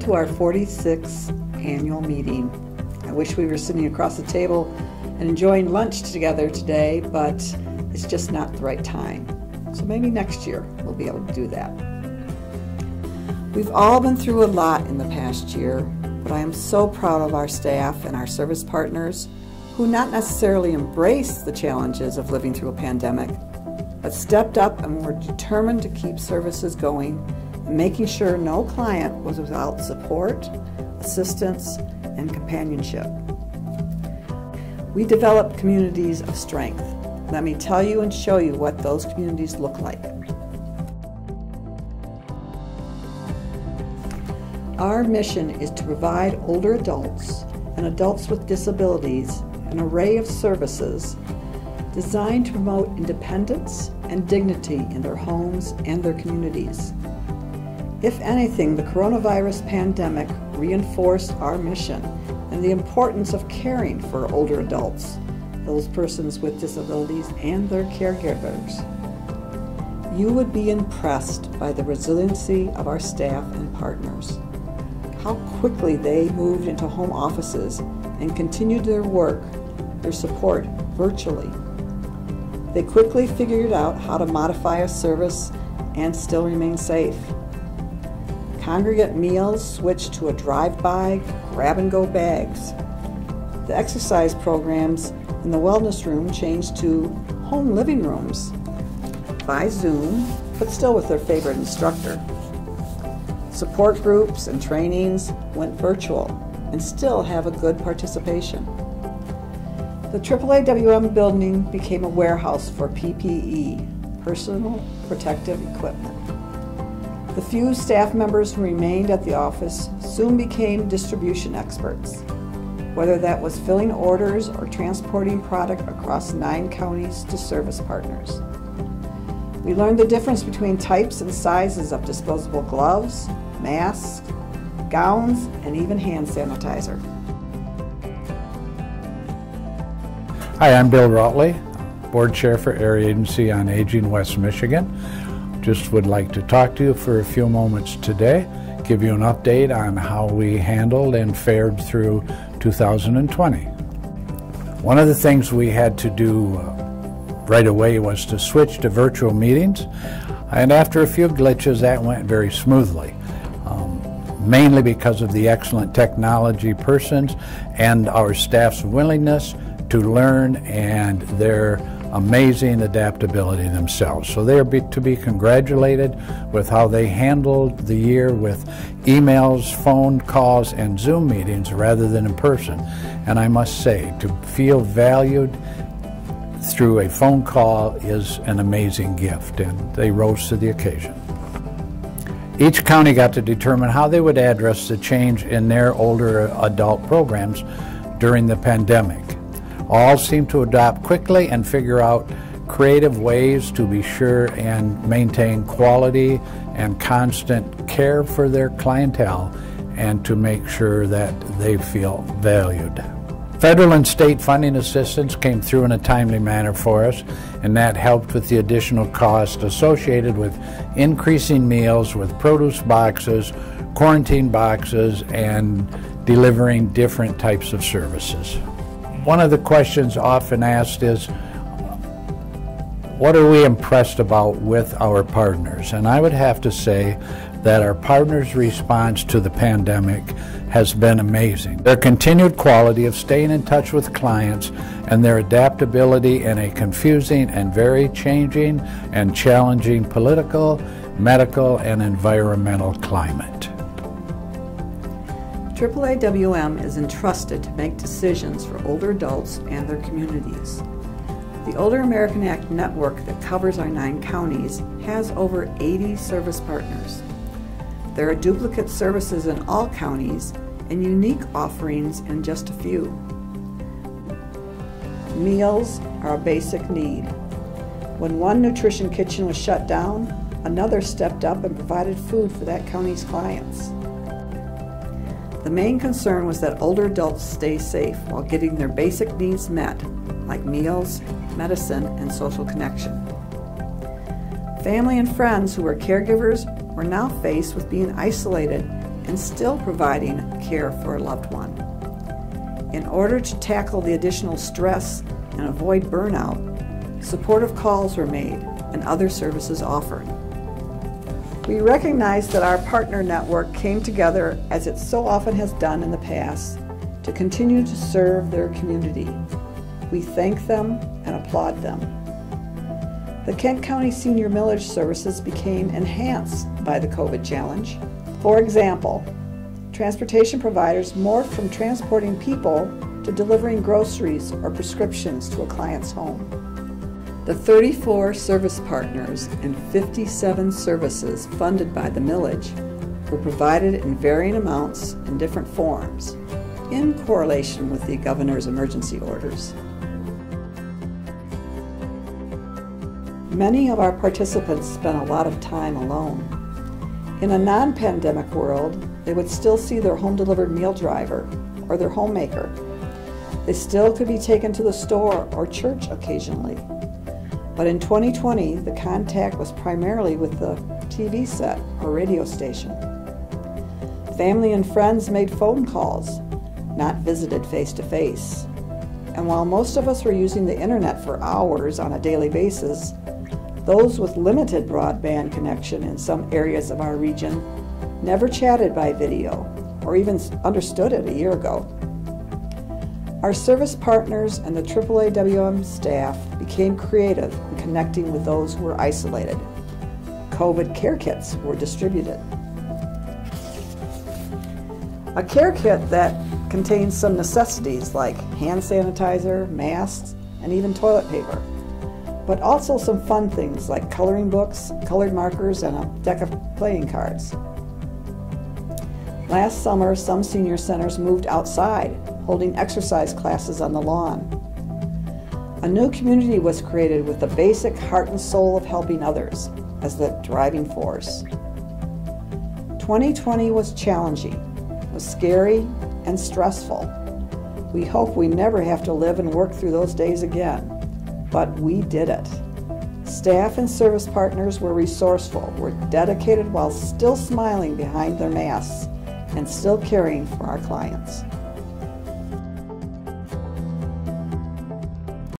to our 46th annual meeting. I wish we were sitting across the table and enjoying lunch together today, but it's just not the right time. So maybe next year we'll be able to do that. We've all been through a lot in the past year, but I am so proud of our staff and our service partners who not necessarily embraced the challenges of living through a pandemic, but stepped up and were determined to keep services going and making sure no client was without support, assistance, and companionship. We developed communities of strength. Let me tell you and show you what those communities look like. Our mission is to provide older adults and adults with disabilities an array of services designed to promote independence and dignity in their homes and their communities. If anything, the coronavirus pandemic reinforced our mission and the importance of caring for older adults, those persons with disabilities, and their caregivers. You would be impressed by the resiliency of our staff and partners. How quickly they moved into home offices and continued their work, their support virtually. They quickly figured out how to modify a service and still remain safe. Congregate meals switched to a drive-by, grab-and-go bags. The exercise programs in the wellness room changed to home living rooms by Zoom, but still with their favorite instructor. Support groups and trainings went virtual and still have a good participation. The AAAWM building became a warehouse for PPE, personal protective equipment. The few staff members who remained at the office soon became distribution experts, whether that was filling orders or transporting product across 9 counties to service partners. We learned the difference between types and sizes of disposable gloves, masks, gowns, and even hand sanitizer. Hi, I'm Bill Routley, Board Chair for Area Agency on Aging West Michigan. Just would like to talk to you for a few moments today, give you an update on how we handled and fared through 2020. One of the things we had to do right away was to switch to virtual meetings, and after a few glitches that went very smoothly, mainly because of the excellent technology persons and our staff's willingness to learn and their amazing adaptability themselves. So they are to be congratulated with how they handled the year with emails, phone calls, and Zoom meetings rather than in person. And I must say, to feel valued through a phone call is an amazing gift, and they rose to the occasion. Each county got to determine how they would address the change in their older adult programs during the pandemic. All seemed to adapt quickly and figure out creative ways to be sure and maintain quality and constant care for their clientele and to make sure that they feel valued. Federal and state funding assistance came through in a timely manner for us, and that helped with the additional cost associated with increasing meals with produce boxes, quarantine boxes, and delivering different types of services. One of the questions often asked is, what are we impressed about with our partners? And I would have to say that our partners' response to the pandemic has been amazing. Their continued quality of staying in touch with clients and their adaptability in a confusing and very changing and challenging political, medical, and environmental climate. AAAWM is entrusted to make decisions for older adults and their communities. The Older American Act network that covers our 9 counties has over 80 service partners. There are duplicate services in all counties and unique offerings in just a few. Meals are a basic need. When one nutrition kitchen was shut down, another stepped up and provided food for that county's clients. The main concern was that older adults stay safe while getting their basic needs met, like meals, medicine, and social connection. Family and friends who were caregivers were now faced with being isolated and still providing care for a loved one. In order to tackle the additional stress and avoid burnout, supportive calls were made and other services offered. We recognize that our partner network came together, as it so often has done in the past, to continue to serve their community. We thank them and applaud them. The Kent County Senior Millage Services became enhanced by the COVID challenge. For example, transportation providers morphed from transporting people to delivering groceries or prescriptions to a client's home. The 34 service partners and 57 services funded by the millage were provided in varying amounts in different forms, in correlation with the governor's emergency orders. Many of our participants spent a lot of time alone. In a non-pandemic world, they would still see their home-delivered meal driver or their homemaker. They still could be taken to the store or church occasionally. But in 2020, the contact was primarily with the TV set or radio station. Family and friends made phone calls, not visited face-to-face. And while most of us were using the internet for hours on a daily basis, those with limited broadband connection in some areas of our region never chatted by video or even understood it a year ago. Our service partners and the AAAWM staff became creative in connecting with those who were isolated. COVID care kits were distributed. A care kit that contains some necessities like hand sanitizer, masks, and even toilet paper, but also some fun things like coloring books, colored markers, and a deck of playing cards. Last summer, some senior centers moved outside, holding exercise classes on the lawn. A new community was created with the basic heart and soul of helping others as the driving force. 2020 was challenging, was scary, and stressful. We hope we never have to live and work through those days again, but we did it. Staff and service partners were resourceful, were dedicated while still smiling behind their masks, and still caring for our clients.